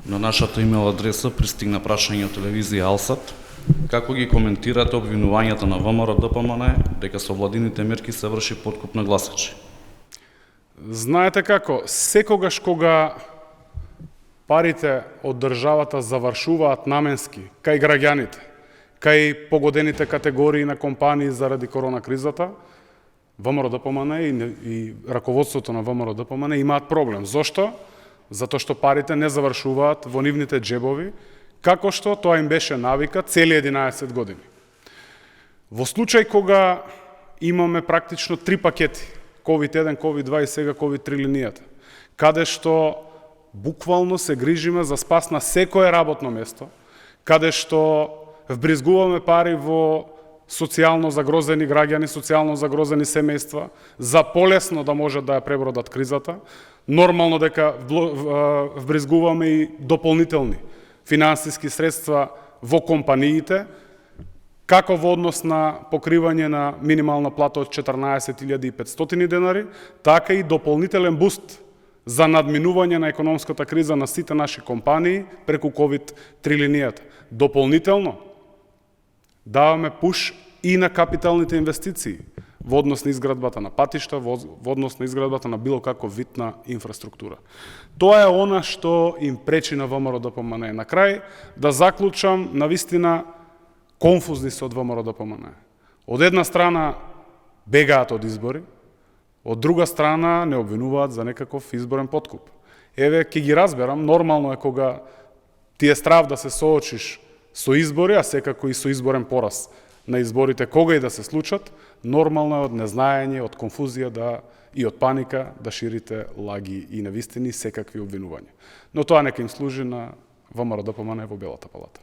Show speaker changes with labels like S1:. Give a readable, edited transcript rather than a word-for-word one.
S1: На нашата имейл адреса пристигна прашање од телевизија Алсат. Како ги коментирате обвинувањата на ВМРО-ДПМН дека со владините мерки се врши подкуп на гласачи?
S2: Знаете како, секогаш кога парите од државата завршуваат наменски кај граѓаните, кај погодените категории на компании заради корона кризата, ВМРО-ДПМН и раководството на ВМРО-ДПМН имаат проблем. Зошто? Затоа што парите не завршуваат во нивните джебови, како што тоа им беше навика цели 11 години. Во случај кога имаме практично 3 пакети, COVID-1, COVID-2 и сега COVID-3 линијата, каде што буквално се грижиме за спас на секое работно место, каде што вбризгуваме пари во социјално загрозени граѓани, социјално загрозени семејства, за полесно да можат да ја пребродат кризата, нормално дека вбризгуваме и дополнителни финансиски средства во компаниите, како во однос на покривање на минимална плата од 14.500 денари, така и дополнителен буст за надминување на економската криза на сите наши компании преку COVID-3 линијата. Дополнително даваме пуш и на капиталните инвестиции во однос на изградбата на патишта, во однос на изградбата на било каков вид на инфраструктура. Тоа е она што им пречи на ВМРО-ДПМН. На крај да заклучам, навистина конфузни се од ВМРО-ДПМН. Од една страна бегаат од избори, од друга страна не обвинуваат за некаков изборен подкуп. Еве, ќе ги разберам, нормално е кога ти е страв да се соочиш со избори, а секако и со изборен пораз на изборите, кога и да се случат, нормално е од незнаење, од конфузија и од паника да ширите лаги и невистини и секакви обвинувања. Но тоа нека им служи на ВМРО-ДПМН во Белата палата.